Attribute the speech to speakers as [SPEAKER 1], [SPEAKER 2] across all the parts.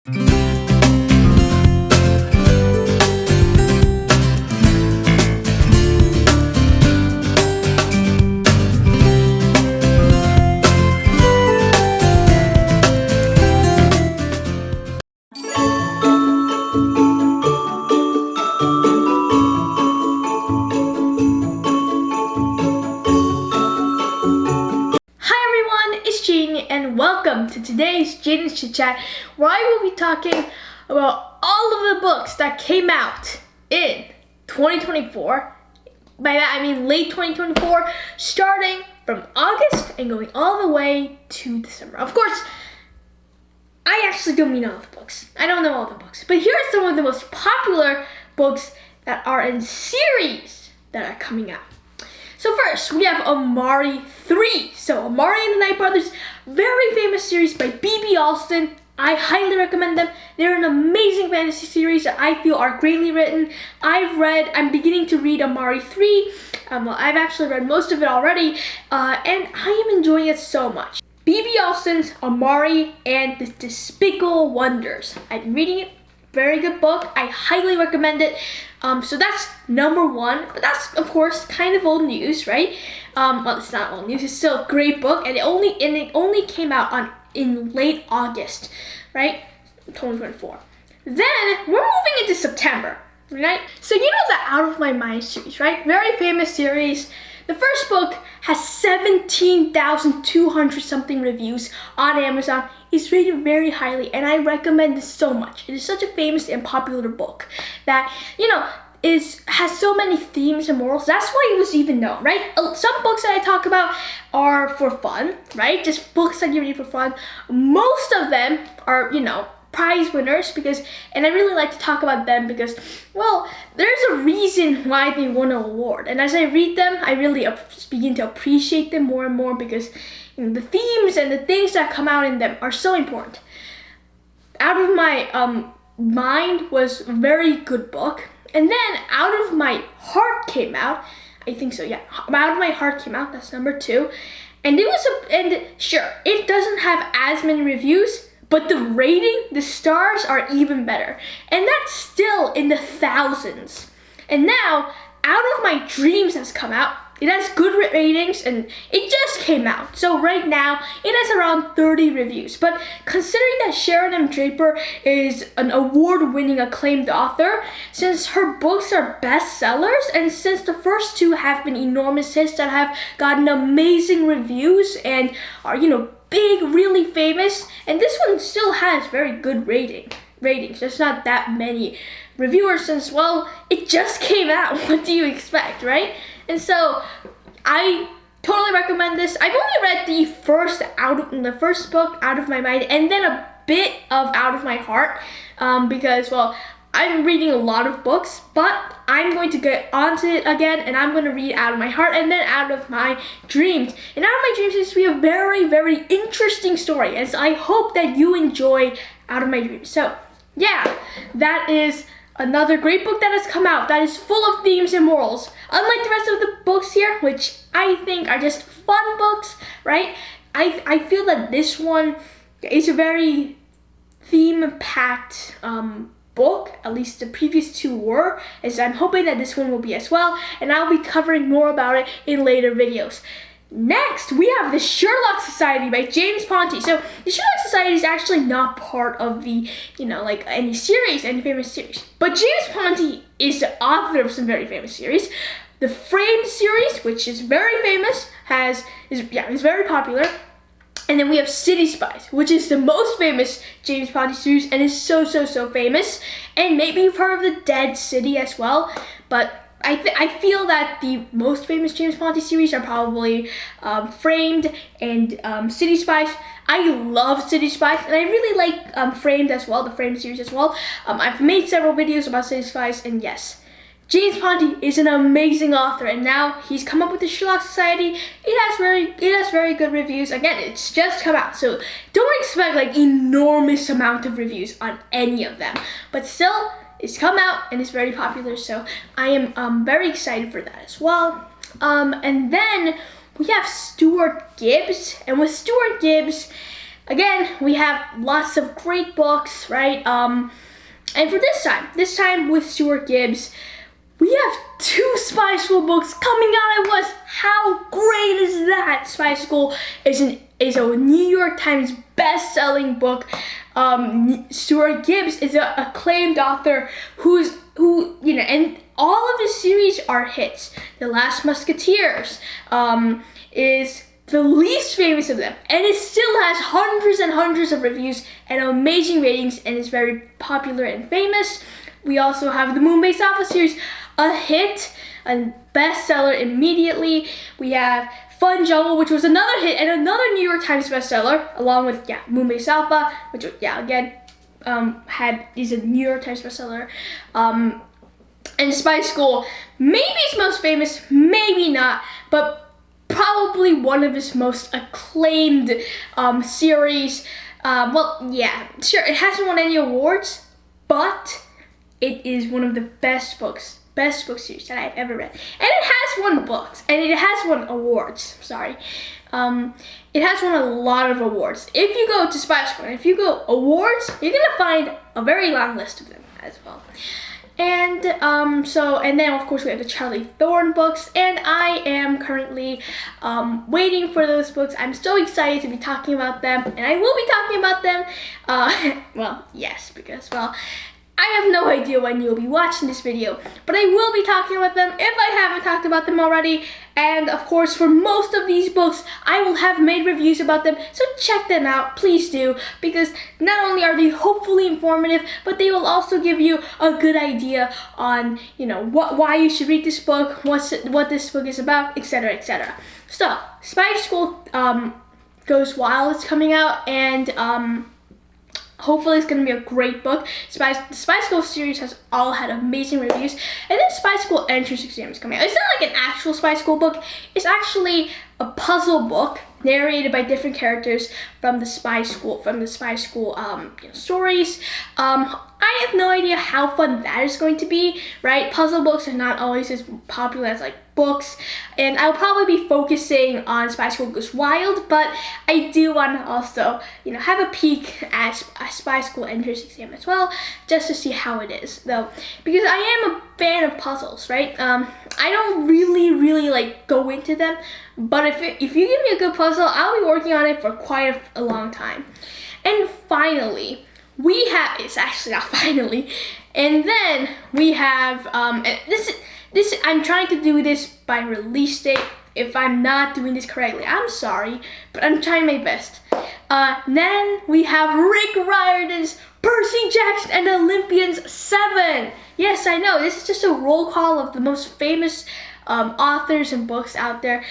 [SPEAKER 1] Hi everyone, it's Jane and welcome to today's Jaden's Chit Chat, where I will be talking about all of the books that came out in 2024. By that I mean late 2024, starting from August and going all the way to December. Of course, I actually don't mean all the books. I don't know all the books, but here are some of the most popular books that are in series that are coming out. So first, we have Amari 3. So Amari and the Night Brothers, very famous series by B.B. Alston. I highly recommend them. They're an amazing fantasy series that I feel are greatly written. I'm beginning to read Amari 3. I've actually read most of it already, and I am enjoying it so much. B.B. Alston's Amari and the Despicable Wonders. I'm reading it. Very good book. I highly recommend it. So that's number one, but that's of course kind of old news, right? Well, it's not old news. It's still a great book, and it only came out in late August, right? 2024. Then we're moving into September, right? So you know the Out of My Mind series, right? Very famous series. The first book has 17,200 something reviews on Amazon. It's rated very highly, and I recommend this so much. It is such a famous and popular book that, has so many themes and morals. That's why it was even known, right? Some books that I talk about are for fun, right? Just books that you read for fun. Most of them are, prize winners and I really like to talk about them because, well, there's a reason why they won an award. And as I read them, I really begin to appreciate them more and more because the themes and the things that come out in them are so important. Out of My Mind was a very good book. And then Out of My Heart came out. I think so, yeah. Out of My Heart came out. That's number 2. And sure, it doesn't have as many reviews, but the rating, the stars are even better. And that's still in the thousands. And now, Out of My Dreams has come out. It has good ratings and it just came out. So right now, it has around 30 reviews. But considering that Sharon M. Draper is an award-winning acclaimed author, since her books are bestsellers, and since the first 2 have been enormous hits that have gotten amazing reviews and are, big, really famous, and this one still has very good ratings. There's not that many reviewers since, well, it just came out. What do you expect, right? And so I totally recommend this. I've only read the first book, Out of My Mind, and then a bit of Out of My Heart, because, well, I'm reading a lot of books, but I'm going to get onto it again, and I'm going to read Out of My Heart and then Out of My Dreams. And Out of My Dreams is to be a very, very interesting story, and so I hope that you enjoy Out of My Dreams. So, yeah, that is another great book that has come out that is full of themes and morals. Unlike the rest of the books here, which I think are just fun books, right? I feel that this one is a very theme-packed book, at least the previous 2 were, and so I'm hoping that this one will be as well, and I'll be covering more about it in later videos. Next, we have The Sherlock Society by James Ponti. So, The Sherlock Society is actually not part of the, any famous series. But James Ponti is the author of some very famous series. The Framed series, which is very famous, is very popular. And then we have City Spies, which is the most famous James Ponti series and is so famous. And maybe you've heard of The Dead City as well, but I feel that the most famous James Ponti series are probably Framed and City Spies. I love City Spies, and I really like Framed as well, the Framed series as well. I've made several videos about City Spies, and yes, James Ponti is an amazing author, and now he's come up with the Sherlock Society. It has very good reviews. Again, it's just come out, so don't expect enormous amount of reviews on any of them. But still, it's come out and it's very popular, so I am very excited for that as well. And then we have Stuart Gibbs, and with Stuart Gibbs, again, we have lots of great books, right? And for this time with Stuart Gibbs, we have 2 Spy School books coming out at once. How great is that? Spy School is a New York Times best-selling book. Stuart Gibbs is an acclaimed author who and all of his series are hits. The Last Musketeers is the least famous of them, and it still has hundreds and hundreds of reviews and amazing ratings, and is very popular and famous. We also have the Moonbase Alpha series, a hit, a bestseller immediately. We have Fun Jungle, which was another hit and another New York Times bestseller, along with Moonbase Alpha, which is a New York Times bestseller. And Spy School, maybe his most famous, maybe not, but probably one of his most acclaimed series. Sure, it hasn't won any awards, but it is one of the best book series that I've ever read. And it has won books, and it has won awards, sorry. It has won a lot of awards. If you go to Spy School, and if you go awards, you're gonna find a very long list of them as well. And and then of course we have the Charlie Thorne books, and I am currently waiting for those books. I'm so excited to be talking about them, and I will be talking about them, well, yes, because, well, I have no idea when you'll be watching this video, but I will be talking about them if I haven't talked about them already. And of course, for most of these books, I will have made reviews about them, so check them out, please do, because not only are they hopefully informative, but they will also give you a good idea on, why you should read this book, what this book is about, etc., etc. So, Spy School Goes Wild is coming out, and hopefully it's going to be a great book. The Spy School series has all had amazing reviews. And then Spy School Entrance Exam is coming out. It's not like an actual Spy School book. It's actually a puzzle book narrated by different characters from the Spy School stories. I have no idea how fun that is going to be, right? Puzzle books are not always as popular as books, and I'll probably be focusing on Spy School Goes Wild, but I do want to also, have a peek at Spy School Entrance Exam as well, just to see how it is, though, because I am a fan of puzzles, right? I don't really go into them, but if you give me a good puzzle, I'll be working on it for quite a long time. And finally, it's actually not finally, and then we have, this I'm trying to do this by release date. If I'm not doing this correctly, I'm sorry, but I'm trying my best. Then we have Rick Riordan's Percy Jackson and the Olympians 7. Yes, I know, this is just a roll call of the most famous authors and books out there.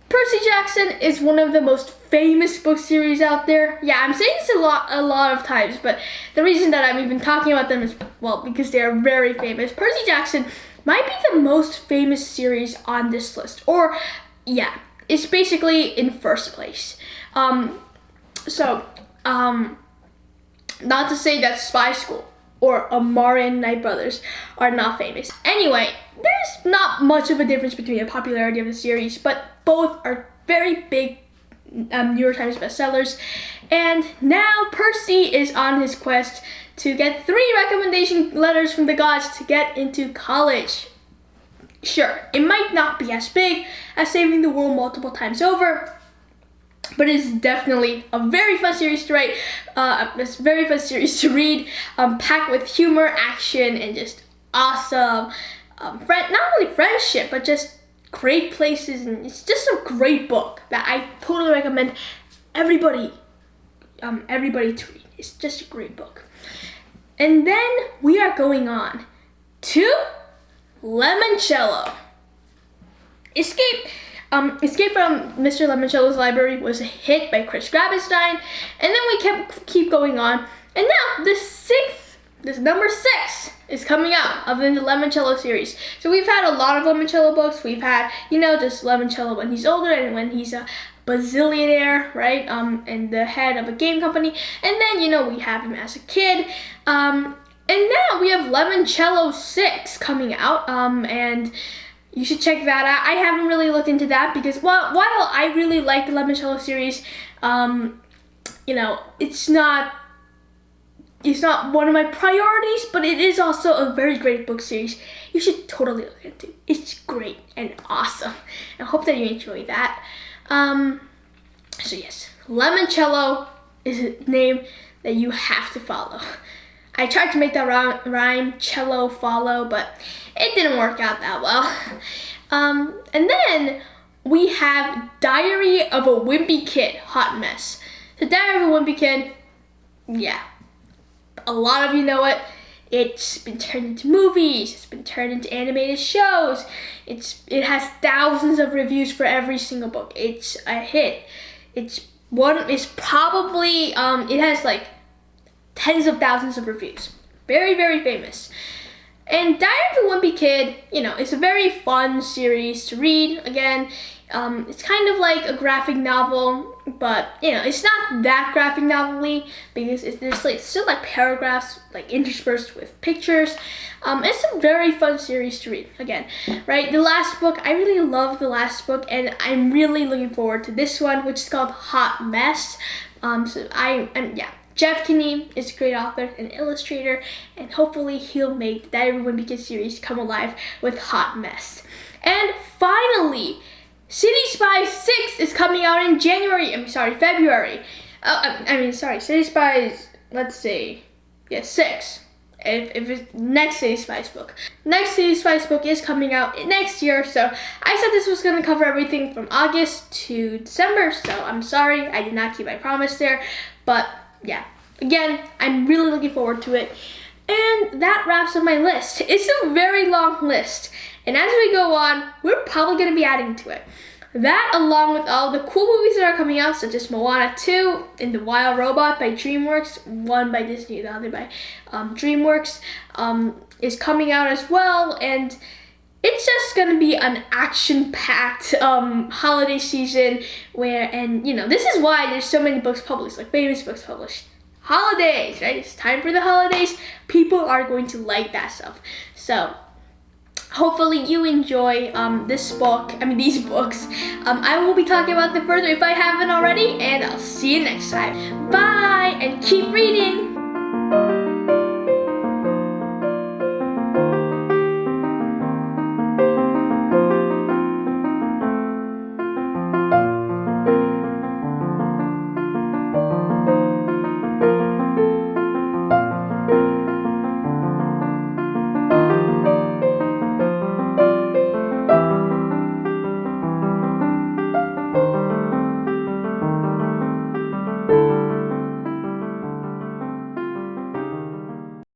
[SPEAKER 1] Percy Jackson is one of the most famous book series out there. Yeah, I'm saying this a lot of times, but the reason that I'm even talking about them is, well, because they are very famous. Percy Jackson might be the most famous series on this list, or yeah, it's basically in first place. Not to say that Spy School or Amaran Knight Brothers are not famous. Anyway, there's not much of a difference between the popularity of the series, but both are very big New York Times bestsellers. And now Percy is on his quest to get 3 recommendation letters from the gods to get into college. Sure, it might not be as big as saving the world multiple times over, but it's definitely a very fun series to write, it's a very fun series to read, packed with humor, action, and just awesome, not only friendship, but just great places, and it's just a great book that I totally recommend everybody to read. It's just a great book. And then we are going on to Lemoncello. Escape from Mr. Lemoncello's Library was a hit by Chris Grabenstein, and then we keep going on, and now this number 6 is coming out of the Lemoncello series. So we've had a lot of Lemoncello books. We've had, just Lemoncello when he's older and when he's a bazillionaire, right? And the head of a game company. And then, we have him as a kid. And now we have Lemoncello 6 coming out. And you should check that out. I haven't really looked into that because while I really like the Lemoncello series, it's not one of my priorities, but it is also a very great book series. You should totally look into. It's great and awesome. I hope that you enjoy that. So yes, Lemoncello is a name that you have to follow. I tried to make that rhyme, cello follow, but it didn't work out that well. And then we have Diary of a Wimpy Kid, Hot Mess. The Diary of a Wimpy Kid, yeah, a lot of you know it. It's been turned into movies. It's been turned into animated shows. It has thousands of reviews for every single book. It's a hit. It has like tens of thousands of reviews. Very, very famous. And Diary of a Wimpy Kid, it's a very fun series to read. Again, it's kind of like a graphic novel, but it's not that graphic novel-y because there's still like paragraphs like interspersed with pictures. It's a very fun series to read. Again, right? The last book, I really love the last book, and I'm really looking forward to this one, which is called Hot Mess. Jeff Kinney is a great author and illustrator, and hopefully he'll make the Diary of a Wimpy Kid series come alive with Hot Mess. And finally, City Spies 6 is coming out in February. City Spies, let's see, 6. If it's next City Spies book. Next City Spies book is coming out next year, so I said this was going to cover everything from August to December, so I'm sorry, I did not keep my promise there, but yeah, again, I'm really looking forward to it. And that wraps up my list. It's a very long list, and as we go on, we're probably going to be adding to it. That, along with all the cool movies that are coming out, such as Moana 2 and The Wild Robot by DreamWorks, one by Disney, the other by DreamWorks, is coming out as well, and it's just going to be an action-packed holiday season this is why there's so many books published, like famous books published. Holidays, right? It's time for the holidays. People are going to like that stuff. So hopefully you enjoy these books. I will be talking about them further if I haven't already, and I'll see you next time. Bye, and keep reading!